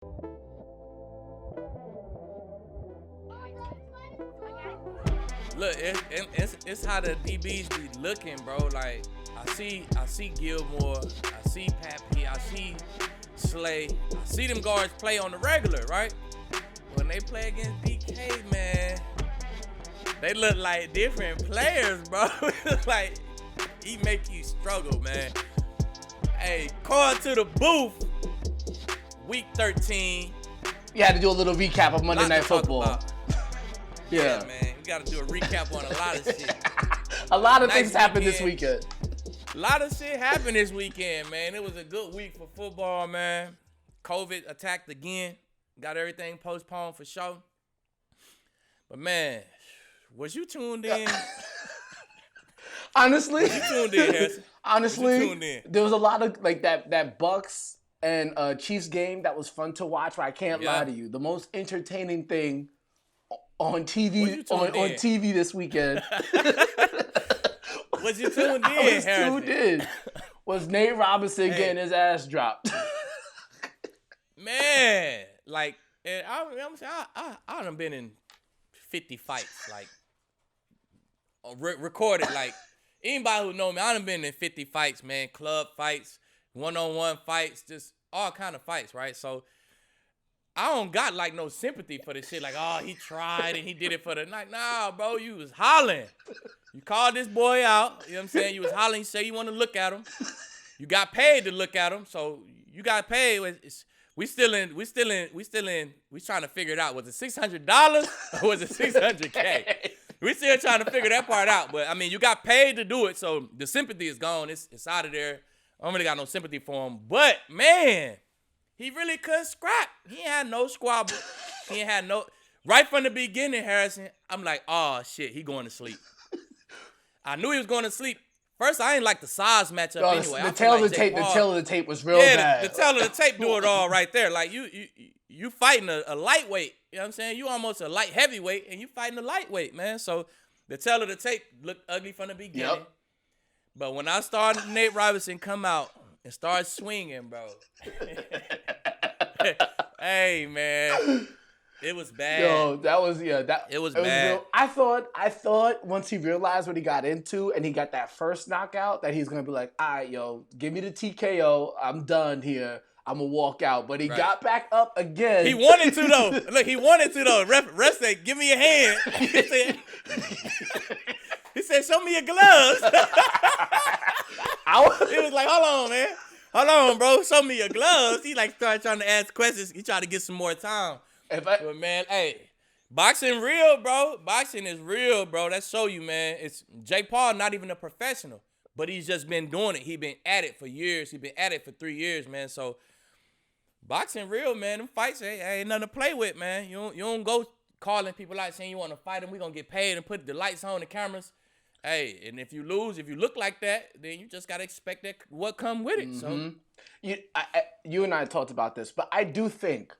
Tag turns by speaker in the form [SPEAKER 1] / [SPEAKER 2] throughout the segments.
[SPEAKER 1] Look, it's how the DBs be looking, bro. Like I see Gilmore, I see Pappy, I see Slay, I see them guards play on the regular, right? When they play against BK, man, they look like different players, bro. Like he make you struggle, man. Hey, call to the booth. Week 13.
[SPEAKER 2] You had to do a little recap of Monday Night Football.
[SPEAKER 1] Yeah, man. We got to do a recap on a lot of shit.
[SPEAKER 2] A lot of things happened this weekend.
[SPEAKER 1] A lot of shit happened this weekend, man. It was a good week for football, man. COVID attacked again. Got everything postponed for sure. But, man, was you tuned in?
[SPEAKER 2] Honestly,
[SPEAKER 1] was you tuned in, Harrison?
[SPEAKER 2] Honestly, there was a lot of, like, that BUCS and Chiefs game that was fun to watch, but I can't lie to you. The most entertaining thing on TV on TV this weekend.
[SPEAKER 1] Was you tuned in,
[SPEAKER 2] I was tuned in. Was Nate Robinson getting his ass dropped?
[SPEAKER 1] Man, like, I done been in 50 fights, like, recorded, like, anybody who know me, I done been in 50 fights, man, club fights, one-on-one fights, just all kind of fights, right? So, I don't got, like, no sympathy for this shit. Like, oh, he tried and he did it for the night. Nah, bro, you was hollering. You called this boy out. You know what I'm saying? You was hollering. You say you want to look at him. You got paid to look at him. So, you got paid. We trying to figure it out. Was it $600 or was it $600K? We still trying to figure that part out. But, I mean, you got paid to do it. So, the sympathy is gone. It's out of there. I don't really got no sympathy for him. But, man, he really couldn't scrap. He ain't had no squabble. He ain't had no. Right from the beginning, Harrison, I'm like, oh, shit, he going to sleep. I knew he was going to sleep. First, I ain't like the size matchup anyway.
[SPEAKER 2] The tail of the tape was real bad.
[SPEAKER 1] The tail of the tape do it all right there. Like, you fighting a lightweight. You know what I'm saying? You almost a light heavyweight, and you fighting a lightweight, man. So, the tail of the tape looked ugly from the beginning. Yep. But when I started Nate Robinson come out and start swinging, bro. Hey, man. It was bad.
[SPEAKER 2] Yo,
[SPEAKER 1] it was bad.
[SPEAKER 2] Real. I thought once he realized what he got into and he got that first knockout that he's going to be like, all right, yo, give me the TKO. I'm done here. I'm going to walk out. But he got back up again.
[SPEAKER 1] He wanted to, though. Look, he wanted to, though. Ref said, give me your hand. He said, show me your gloves. It was like, hold on, man. Hold on, bro. Show me your gloves. He like started trying to ask questions. He tried to get some more time. But man, hey, boxing real, bro. Boxing is real, bro. That show you, man. It's Jake Paul, not even a professional, but he's just been doing it. He been at it for years. He been at it for 3 years, man. So boxing real, man. Them fights ain't nothing to play with, man. You don't go calling people out saying you want to fight them. We gonna get paid and put the lights on, the cameras. Hey, and if you lose, if you look like that, then you just gotta expect that what come with it.
[SPEAKER 2] Mm-hmm. So you and I talked about this, but I do think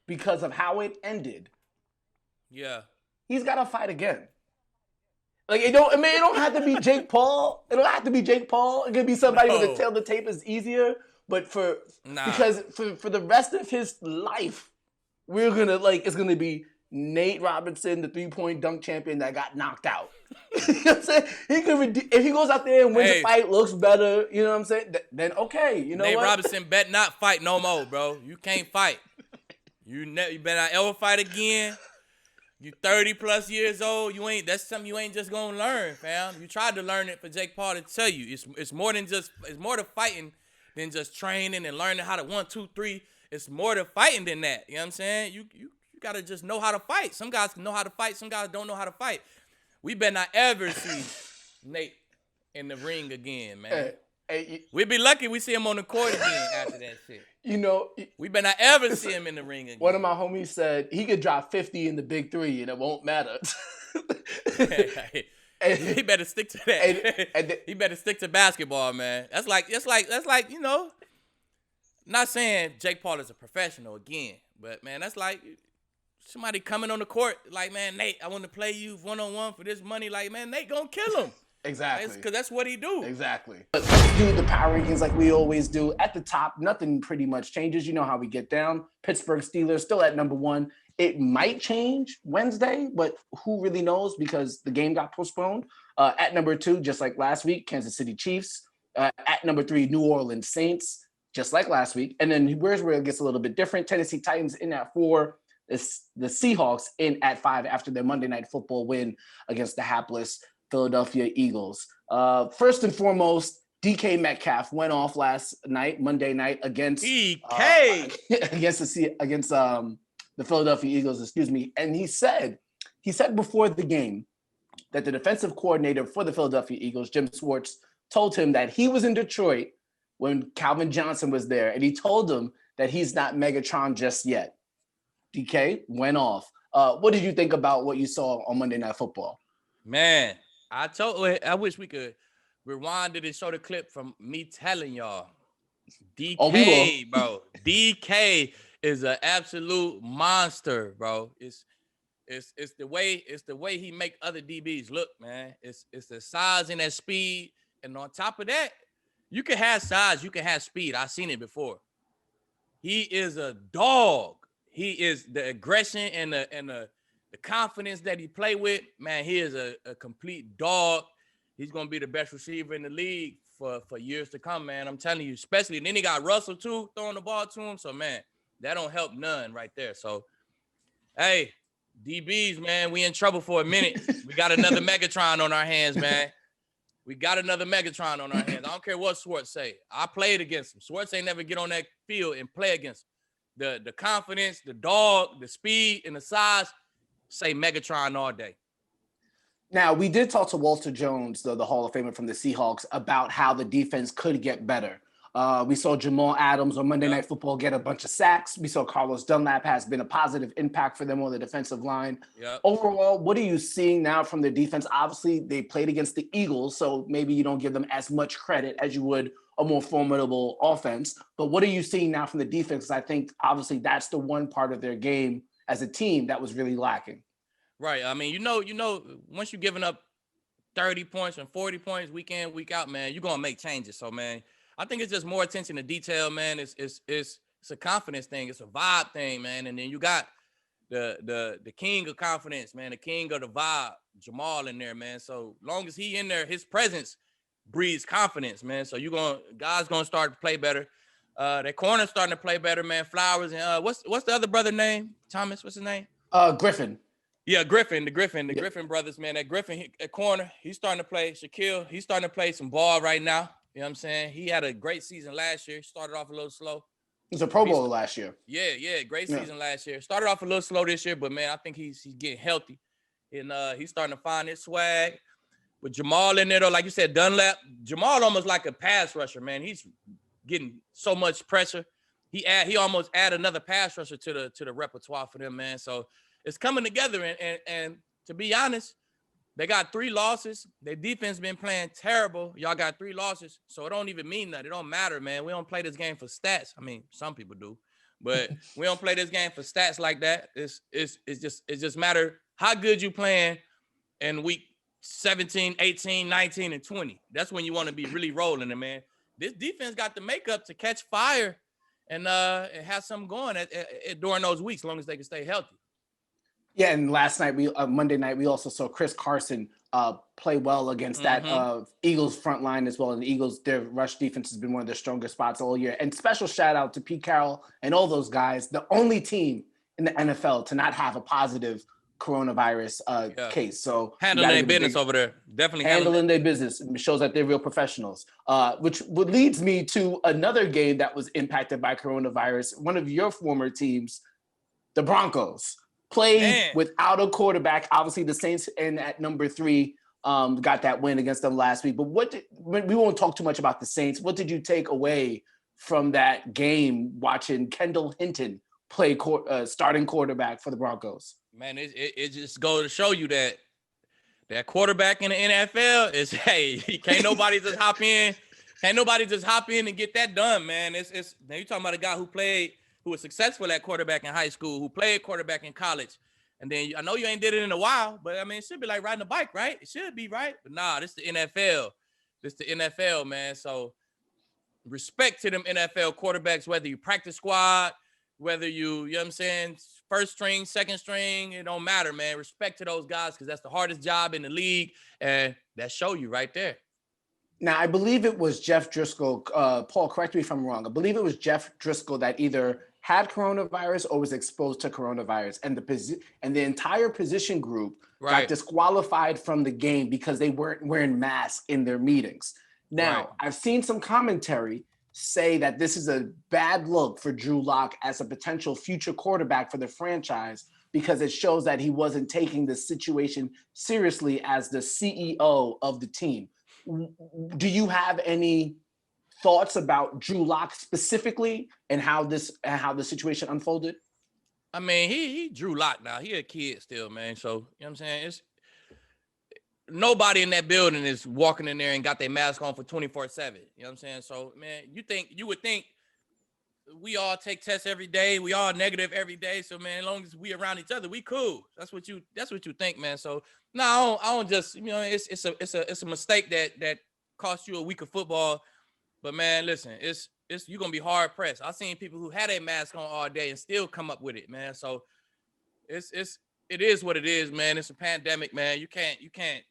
[SPEAKER 2] because of how it ended, he's gotta fight again. Like it don't have to be Jake Paul. It don't have to be Jake Paul. It could be somebody with a tail of the tape is easier. But because for the rest of his life, we're gonna it's gonna be Nate Robinson, the 3-point dunk champion that got knocked out. You know what I'm saying? If he goes out there and wins a fight, looks better, you know what I'm saying? Then okay, you know
[SPEAKER 1] Nate
[SPEAKER 2] what?
[SPEAKER 1] Robinson bet not fight no more, bro. You can't fight. You better not ever fight again. You 30 plus years old. That's something you ain't just gonna learn, fam. You tried to learn it for Jake Paul to tell you. It's more to fighting than just training and learning how to 1, 2, 3. It's more to fighting than that. You know what I'm saying? You gotta just know how to fight. Some guys know how to fight. Some guys don't know how to fight. We better not ever see Nate in the ring again, man. We'd be lucky we see him on the court again after that shit.
[SPEAKER 2] You know,
[SPEAKER 1] we better not ever see him in the ring again.
[SPEAKER 2] One of my homies said he could drop 50 in the big 3 and it won't matter.
[SPEAKER 1] He better stick to that. He better stick to basketball, man. That's like, you know, not saying Jake Paul is a professional again, but man, that's like somebody coming on the court, like, man, Nate, I want to play you one-on-one for this money. Like, man, Nate gonna kill him.
[SPEAKER 2] Exactly.
[SPEAKER 1] Because that's what he do.
[SPEAKER 2] Exactly. But let's do the power rankings like we always do. At the top, nothing pretty much changes. You know how we get down. Pittsburgh Steelers still at number 1. It might change Wednesday, but who really knows because the game got postponed. At number 2, just like last week, Kansas City Chiefs. At number 3, New Orleans Saints, just like last week. And then here's where it gets a little bit different. Tennessee Titans in at 4. The Seahawks in at 5 after their Monday Night Football win against the hapless Philadelphia Eagles. First and foremost, DK Metcalf went off last night, Monday night, against the Philadelphia Eagles, and he said before the game that the defensive coordinator for the Philadelphia Eagles, Jim Schwartz, told him that he was in Detroit when Calvin Johnson was there, and he told him that he's not Megatron just yet. DK went off. What did you think about what you saw on Monday Night Football?
[SPEAKER 1] Man, I wish we could rewind it and show the clip from me telling y'all. DK, bro. DK is an absolute monster, bro. It's the way he make other DBs look, man. It's the size and that speed, and on top of that, you can have size, you can have speed. I've seen it before. He is a dog. He is the aggression and the confidence that he play with, man. He is a complete dog. He's gonna be the best receiver in the league for years to come, man. I'm telling you, especially. And then he got Russell too throwing the ball to him. So man, that don't help none right there. So, hey, DBs, man, we in trouble for a minute. We got another Megatron on our hands, man. We got another Megatron on our hands. I don't care what Schwartz say. I played against him. Schwartz ain't never get on that field and play against him. The confidence, the dog, the speed, and the size, say Megatron all day.
[SPEAKER 2] Now, we did talk to Walter Jones, the Hall of Famer from the Seahawks, about how the defense could get better. We saw Jamal Adams on Monday Night Football get a bunch of sacks. We saw Carlos Dunlap has been a positive impact for them on the defensive line.
[SPEAKER 1] Yep.
[SPEAKER 2] Overall, what are you seeing now from the defense? Obviously, they played against the Eagles, so maybe you don't give them as much credit as you would a more formidable offense. But what are you seeing now from the defense? I think, obviously, that's the one part of their game as a team that was really lacking.
[SPEAKER 1] Right. I mean, you know, once you're giving up 30 points and 40 points week in, week out, man, you're going to make changes. So, man, I think it's just more attention to detail, man. It's a confidence thing. It's a vibe thing, man. And then you got the king of confidence, man, the king of the vibe, Jamal in there, man. So long as he in there, his presence breeds confidence, man. So guys gonna start to play better. That corner's starting to play better, man. Flowers and what's the other brother name? Thomas, what's his name?
[SPEAKER 2] Griffin.
[SPEAKER 1] Yeah, Griffin, the Griffin brothers, man. That Griffin at corner, he's starting to play. Shaquille, he's starting to play some ball right now. You know what I'm saying? He had a great season last year. Started off a little slow.
[SPEAKER 2] He was a Pro Bowler last year.
[SPEAKER 1] Yeah, great season last year. Started off a little slow this year, but man, I think he's getting healthy. And he's starting to find his swag. With Jamal in there, though, like you said, Dunlap, Jamal almost like a pass rusher, man. He's getting so much pressure. He almost add another pass rusher to the repertoire for them, man. So it's coming together. And to be honest, they got 3 losses. Their defense been playing terrible. Y'all got 3 losses. So it don't even mean that. It don't matter, man. We don't play this game for stats. I mean, some people do. But we don't play this game for stats like that. It's just matter how good you playing in week 17, 18, 19, and 20. That's when you want to be really rolling it, man. This defense got the makeup to catch fire and have something going during those weeks, as long as they can stay healthy.
[SPEAKER 2] Yeah, and last night, Monday night, we also saw Chris Carson play well against that Eagles front line as well. And the Eagles, their rush defense has been one of their stronger spots all year. And special shout out to Pete Carroll and all those guys, the only team in the NFL to not have a positive coronavirus case. So
[SPEAKER 1] handling their business over there. Definitely
[SPEAKER 2] handling their business. It shows that they're real professionals, which leads me to another game that was impacted by coronavirus. One of your former teams, the Broncos, played without a quarterback. Obviously, the Saints in at number 3 got that win against them last week. But we won't talk too much about the Saints. What did you take away from that game watching Kendall Hinton play starting quarterback for the Broncos?
[SPEAKER 1] Man, it just goes to show you that quarterback in the NFL is, hey, can't nobody just hop in. Can't nobody just hop in and get that done, man. Now you're talking about a guy who was successful at quarterback in high school, who played quarterback in college, And then I know you ain't did it in a while, but I mean, it should be like riding a bike, right? It should be, right? But nah, this the NFL. This the NFL, man. So respect to them NFL quarterbacks, whether you practice squad, whether you know what I'm saying, first string, second string, it don't matter, man. Respect to those guys because that's the hardest job in the league, and that show you right there.
[SPEAKER 2] Now, I believe it was Jeff Driscoll. Paul, correct me if I'm wrong. I believe it was Jeff Driscoll that either had coronavirus or was exposed to coronavirus, and the entire position group got disqualified from the game because they weren't wearing masks in their meetings. Now, I've seen some commentary say that this is a bad look for Drew Lock as a potential future quarterback for the franchise because it shows that he wasn't taking the situation seriously as the CEO of the team. Do you have any thoughts about Drew Lock specifically and how the situation unfolded?
[SPEAKER 1] I mean, he Drew Lock now. He a kid still, man. So, you know what I'm saying? It's nobody in that building is walking in there and got their mask on for 24/7. You know what I'm saying? So, man, you would think we all take tests every day. We all negative every day. So, man, as long as we around each other, we cool. That's what you think, man. So, no, I don't just, you know, it's a mistake that cost you a week of football. But, man, listen, it's you're gonna be hard pressed. I've seen people who had a mask on all day and still come up with it, man. So it is what it is, man. It's a pandemic, man. You can't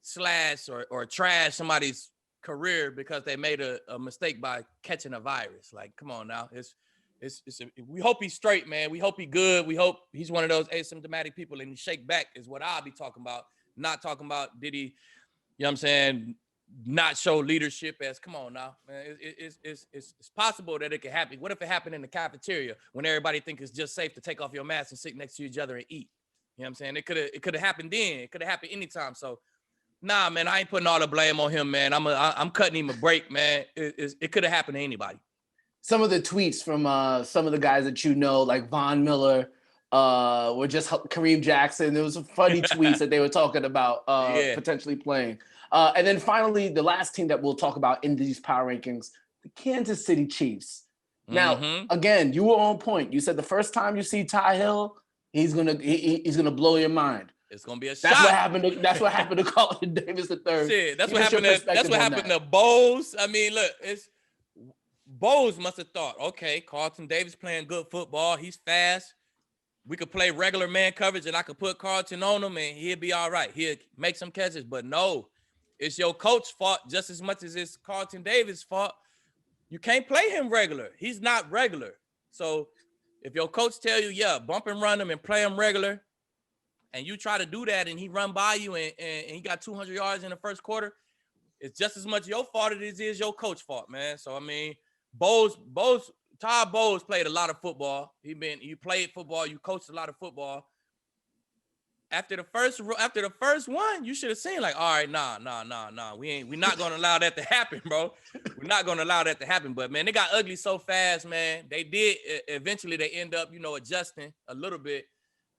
[SPEAKER 1] slash or trash somebody's career because they made a mistake by catching a virus. Like, come on now. We hope he's straight, man. We hope he's good. We hope he's one of those asymptomatic people and he shake back is what I'll be talking about. Not talking about did he, you know what I'm saying, not show leadership as, come on now, man. It's possible that it could happen. What if it happened in the cafeteria when everybody think it's just safe to take off your mask and sit next to each other and eat? You know what I'm saying? It could have happened then. It could have happened anytime. So, nah, man, I ain't putting all the blame on him, man. I'm cutting him a break, man. It could have happened to anybody.
[SPEAKER 2] Some of the tweets from some of the guys that you know, like Von Miller, were just Kareem Jackson. There was some funny tweets that they were talking about potentially playing. And then finally, the last team that we'll talk about in these power rankings, the Kansas City Chiefs. Now, again, you were on point. You said the first time you see Ty Hill, he's gonna blow your mind.
[SPEAKER 1] It's gonna be a
[SPEAKER 2] shot. That's what happened to Carlton Davis III.
[SPEAKER 1] Shit, that's what happened to Bowles. I mean, look, Bowles must have thought, okay, Carlton Davis playing good football. He's fast. We could play regular man coverage, and I could put Carlton on him, and he'll be all right. He'll make some catches. But no, it's your coach's fault just as much as it's Carlton Davis' fault. You can't play him regular. He's not regular. So if your coach tell you, yeah, bump and run him and play him regular, and you try to do that and he run by you and he got 200 yards in the first quarter, it's just as much your fault as it is your coach's fault, man. So, I mean, Todd Bowles played a lot of football. You played football. You coached a lot of football. After the first one, you should have seen like, all right, nah. We're not gonna allow that to happen, bro. We're not gonna allow that to happen. But man, they got ugly so fast, man. They did eventually. They end up, adjusting a little bit.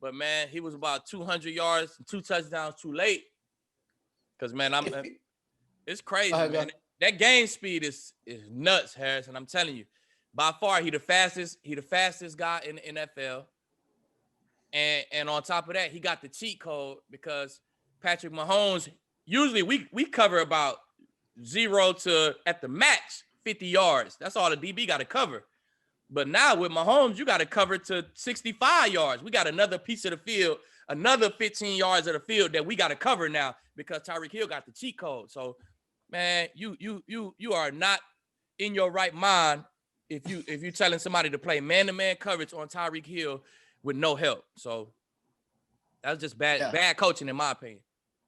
[SPEAKER 1] But man, he was about 200 yards, 2 touchdowns too late. Cause man, it's crazy, man. That game speed is nuts, Harrison. I'm telling you. By far, he the fastest guy in the NFL. And on top of that, he got the cheat code because Patrick Mahomes, usually we cover about 0 to, at the max, 50 yards. That's all the DB got to cover. But now with Mahomes, you got to cover to 65 yards. We got another piece of the field, another 15 yards of the field that we got to cover now because Tyreek Hill got the cheat code. So, man, you are not in your right mind if you telling somebody to play man-to-man coverage on Tyreek Hill with no help. So that's just bad coaching in my opinion.